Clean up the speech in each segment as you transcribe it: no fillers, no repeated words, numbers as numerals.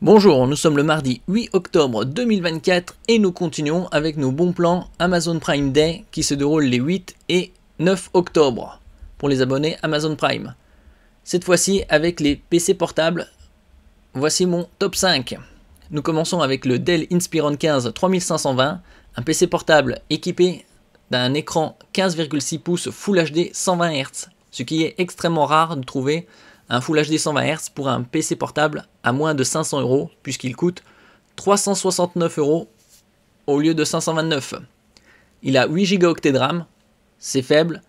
Bonjour, nous sommes le mardi 8 octobre 2024 et nous continuons avec nos bons plans Amazon Prime Day qui se déroulent les 8 et 9 octobre pour les abonnés Amazon Prime. Cette fois-ci avec les PC portables, voici mon top 5. Nous commençons avec le Dell Inspiron 15 3520, un PC portable équipé d'un écran 15,6 pouces Full HD 120 Hz, ce qui est extrêmement rare de trouver un Full HD 120 Hz pour un PC portable à moins de 500 € puisqu'il coûte 369 € au lieu de 529. Il a 8 Go de RAM, c'est faible,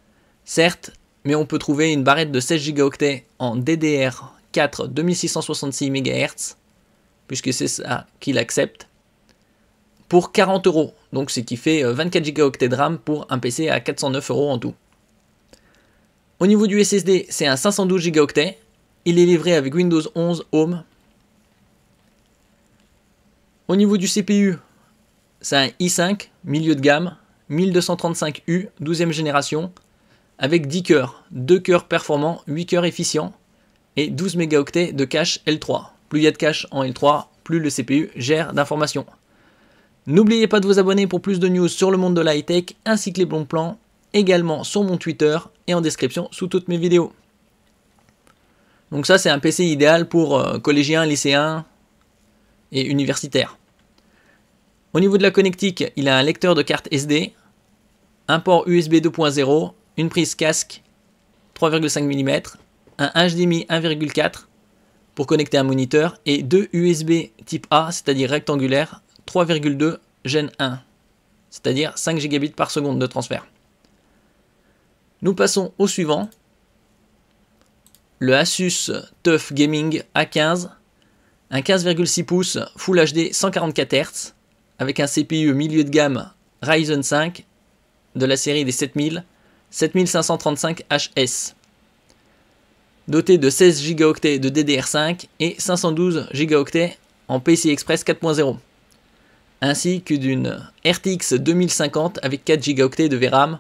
certes, mais on peut trouver une barrette de 16 Go en DDR4 2666 MHz, puisque c'est ça qu'il accepte, pour 40 €, donc ce qui fait 24 Go de RAM pour un PC à 409 € en tout. Au niveau du SSD, c'est un 512 Go. Il est livré avec Windows 11 Home. Au niveau du CPU, c'est un i5 milieu de gamme, 1235U 12e génération, avec 10 cœurs, 2 cœurs performants, 8 cœurs efficients et 12 mégaoctets de cache L3. Plus il y a de cache en L3, plus le CPU gère d'informations. N'oubliez pas de vous abonner pour plus de news sur le monde de la high-tech ainsi que les bons plans, également sur mon Twitter et en description sous toutes mes vidéos. Donc ça c'est un PC idéal pour collégiens, lycéens et universitaires. Au niveau de la connectique, il a un lecteur de carte SD, un port USB 2.0, une prise casque 3,5 mm, un HDMI 1,4 pour connecter un moniteur et deux USB type A, c'est-à-dire rectangulaire, 3,2 Gen 1, c'est-à-dire 5 Gbps par seconde de transfert. Nous passons au suivant. Le Asus TUF Gaming A15, un 15,6 pouces Full HD 144 Hz avec un CPU milieu de gamme Ryzen 5 de la série des 7535 HS, doté de 16 Go de DDR5 et 512 Go en PCI Express 4.0, ainsi que d'une RTX 2050 avec 4 Go de VRAM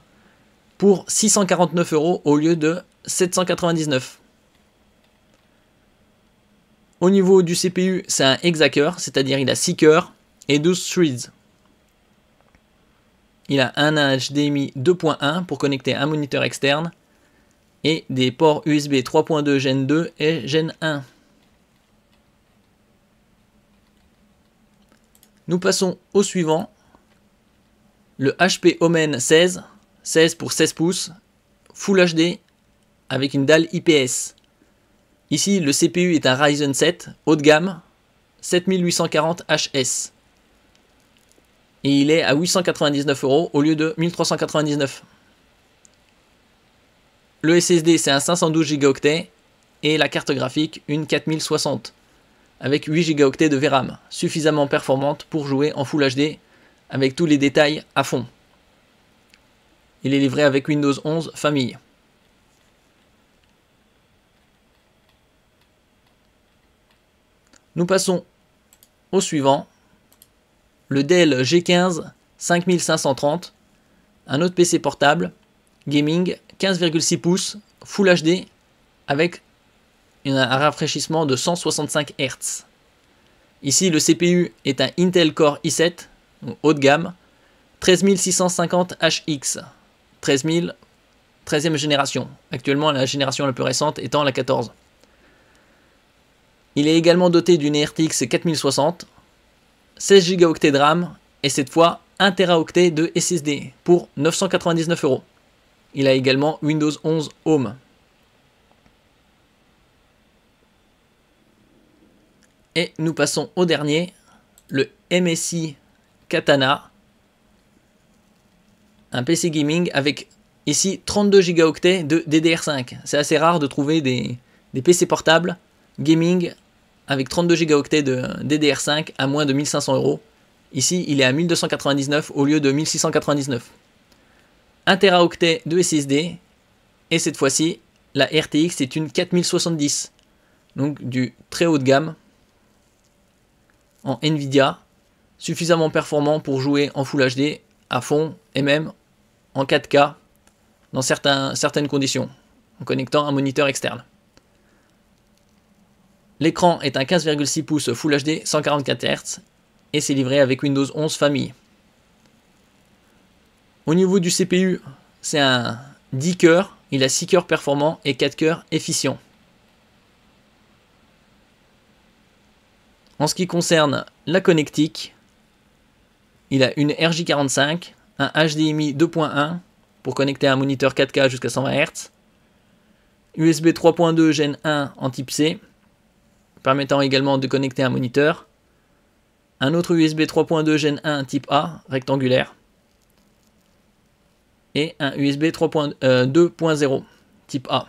pour 649 € au lieu de 799. Au niveau du CPU, c'est un hexacœur, c'est-à-dire il a 6 cœurs et 12 threads. Il a un HDMI 2.1 pour connecter un moniteur externe et des ports USB 3.2 Gen 2 et Gen 1. Nous passons au suivant, le HP Omen 16 pour 16 pouces, Full HD avec une dalle IPS. Ici, le CPU est un Ryzen 7 haut de gamme, 7840 HS. Et il est à 899 € au lieu de 1399. Le SSD, c'est un 512 Go et la carte graphique, une 4060 avec 8 Go de VRAM, suffisamment performante pour jouer en Full HD avec tous les détails à fond. Il est livré avec Windows 11 Famille. Nous passons au suivant, le Dell G15 5530, un autre PC portable, gaming, 15,6 pouces, Full HD, avec un rafraîchissement de 165 Hz. Ici, le CPU est un Intel Core i7, haut de gamme, 13650 HX, 13e génération. Actuellement, la génération la plus récente étant la 14. Il est également doté d'une RTX 4060, 16 Go de RAM et cette fois 1 Teraoctet de SSD pour 999 €. Il a également Windows 11 Home. Et nous passons au dernier, le MSI Katana, un PC gaming avec ici 32 Go de DDR5. C'est assez rare de trouver des PC portables gaming avec 32 Go de DDR5 à moins de 1500 €. Ici, il est à 1299 au lieu de 1699. 1 Teraoctet de SSD. Et cette fois-ci, la RTX est une 4070. Donc du très haut de gamme en Nvidia. Suffisamment performant pour jouer en Full HD à fond et même en 4K dans certaines conditions, en connectant un moniteur externe. L'écran est un 15,6 pouces Full HD 144 Hz et c'est livré avec Windows 11 Famille. Au niveau du CPU, c'est un 10 cœurs, il a 6 cœurs performants et 4 cœurs efficients. En ce qui concerne la connectique, il a une RJ45, un HDMI 2.1 pour connecter un moniteur 4K jusqu'à 120 Hz, USB 3.2 Gen 1 en type C, permettant également de connecter un moniteur, un autre USB 3.2 Gen 1 type A rectangulaire, et un USB 2.0 type A.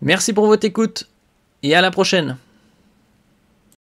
Merci pour votre écoute et à la prochaine.